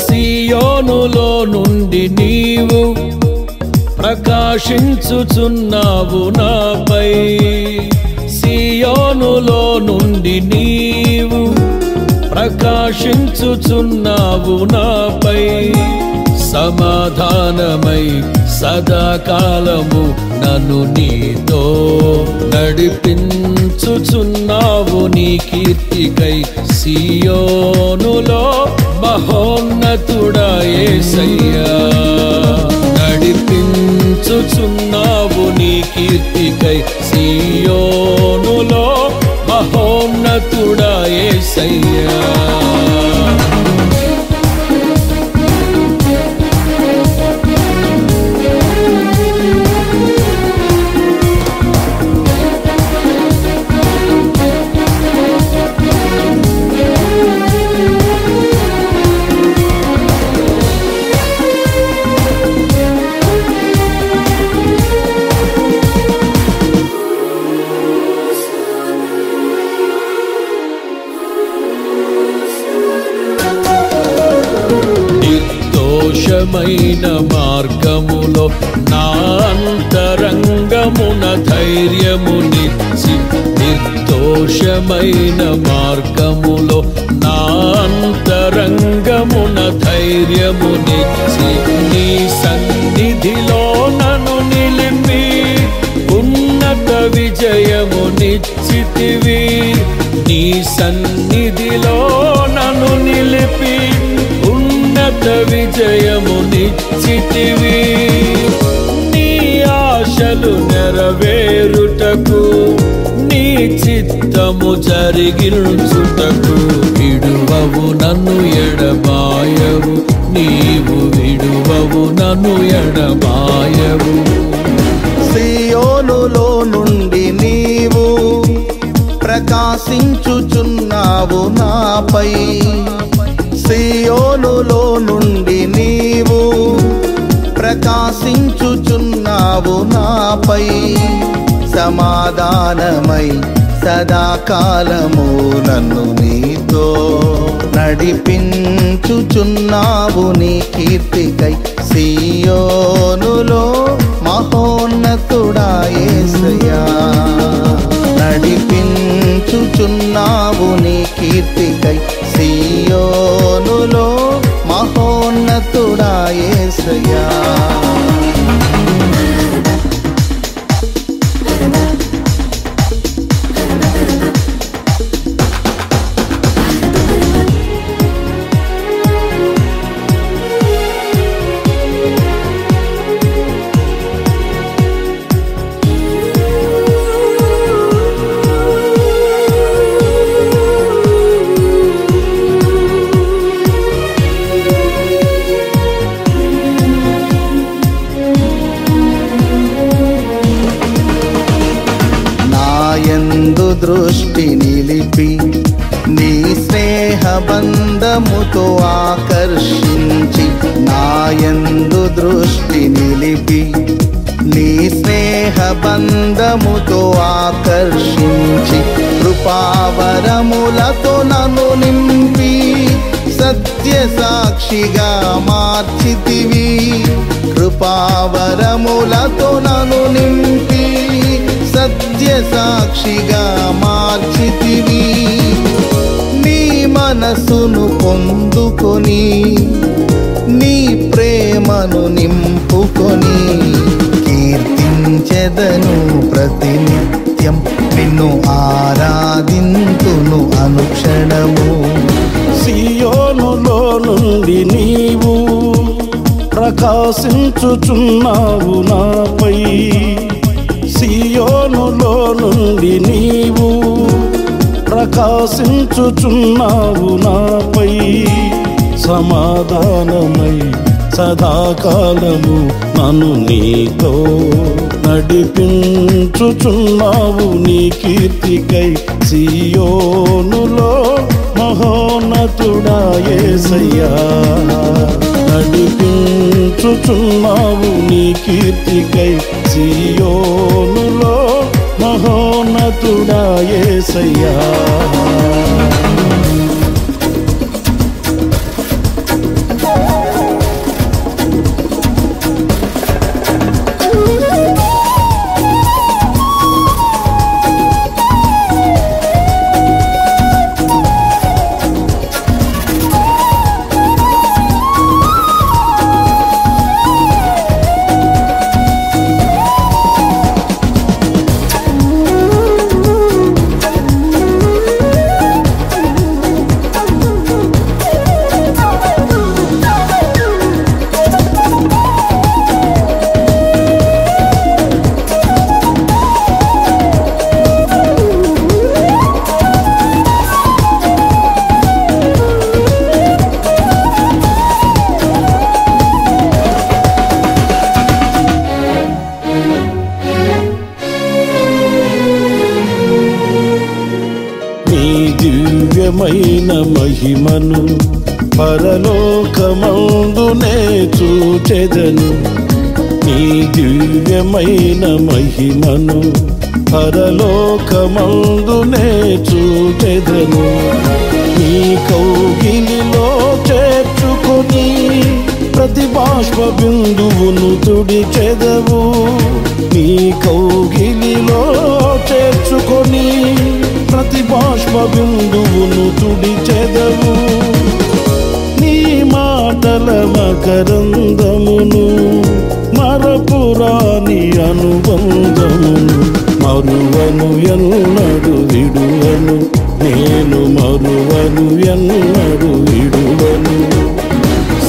సియోనులో నుండి నీవు ప్రకాశించుచున్నావు నాపై, సియోనులో నుండి నీవు ప్రకాశించుచున్నావు నాపై. సమాధానమై సదాకాలము నన్ను నీతో నడిపించుచున్నావు నీ కీర్తికై. సియోనులో మహోన్నతుడా యేసయ్యా, నడిపించుచున్నావు నీ కీర్తికై. సియోనులో మహోన్నతుడా యేసయ్యా. నిర్దోషమైన మార్గములో నా అంతరంగమున ధైర్యమునిచ్చి, నిర్దోషమైన మార్గములో నా అంతరంగమున ధైర్యమునిచ్చి, నీ సన్నిధిలో నన్ను నిలిపి ఉన్నత విజయమునిచ్చితివి. నీ సన్నిధిలో నన్ను నిలిపి ఉన్నత విజయమునిచ్చితివి. నీ ఆశలు నెరవేరుటకు, నీ చిత్తము జరిగించుటకు విడువవు నన్ను ఎడబాయవు, నీవు విడువవు నన్ను ఎడబాయవు. సియోనులో నుండి నీవు ప్రకాశించుచున్నావు నాపై, సియోనులో నుండి నీవు ప్రకాశించుచున్నావు నాపై. సమాధానమై సదాకాలము నన్ను నీతో నడిపించుచున్నావు నీ కీర్తికై. సియోనులో మహోన్నతుడా యేసయ్యా, నడిపించుచున్నావు నీ కీర్తికై. సియోనులో మహోన్నతుడా యేసయ్యా. దృష్టి నిలిపి నీ స్నేహ బంధముతో ఆకర్షించి, నాయందు దృష్టి నిలిపి నీ స్నేహ బంధముతో ఆకర్షించి, కృపావరములతో నన్ను నింపి సత్య సాక్షిగా మార్చితివి. కృపావరములతో నన్ను నింపి సత్య సాక్షిగా మార్చితివి. నీ మనసును పొందుకొని నీ ప్రేమను నింపుకొని, కీర్తించెదను ప్రతినిత్యం నిన్ను ఆరాధించెదను ప్రకాశించుచున్నావు నాపై, సియోనులో నుండి నీవు ప్రకాశించుచున్నావు నాపై, సమాధానమై సదాకాలము నన్ను నీతో నడిపించుచున్నావు నీ కీర్తికై, సియోనులో మహోన్నతుడా యేసయ్యా. నడిపించుచున్నావు నీ కీర్తికై, సియోనులో మహోన్నతుడా యేసయ్యా. దివ్యమైన మహిమను పరలోకమందునే చూచెదను, నీ దివ్యమైన మహిమను పరలోకమందునే చూచెదను. నీ కౌగిలిలో చేర్చుకొని ప్రతి బాష్ప బిందువును తుడిచెదవు, నీ కౌగిలిలో చేర్చుకొని ప్రతి బాష్ప బిందువును తుడిచెదవు. నీ మాటల మకరందమును మరపురాని అనుబంధమును మరువను ఎన్నడు విడువను, నేను మరువను ఎన్నడు విడువను.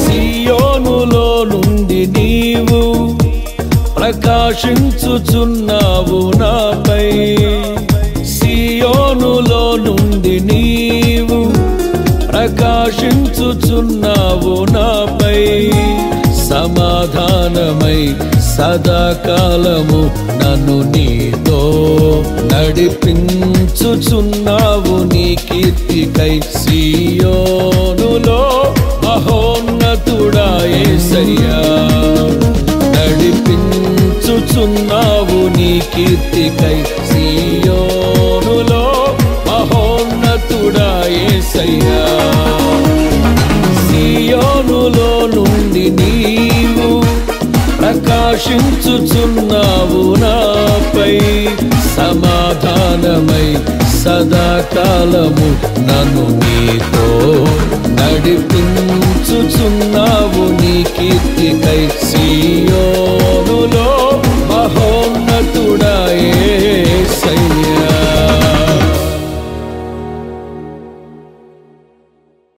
సియోనులో నుండి నీవు ప్రకాశించుచున్నావు నాపై, సియోనులో నుండి నీవు ప్రకాశించుచున్నావు నాపై, సమాధానమై సదాకాలము నన్ను నీతో నడిపించుచున్నావు నీ కీర్తికై, సియోనులో మహోన్నతుడా యేసయ్యా. నడిపించుచున్నావు నీ కీర్తికై, సియోనులో మహోన్నతుడా యేసయ్యా. సియోనులో నుండి నీవు ప్రకాశించుచున్నావు నాపై, సమాధానమై సదాకాలము నన్ను నీతో నడిపించుచున్నావు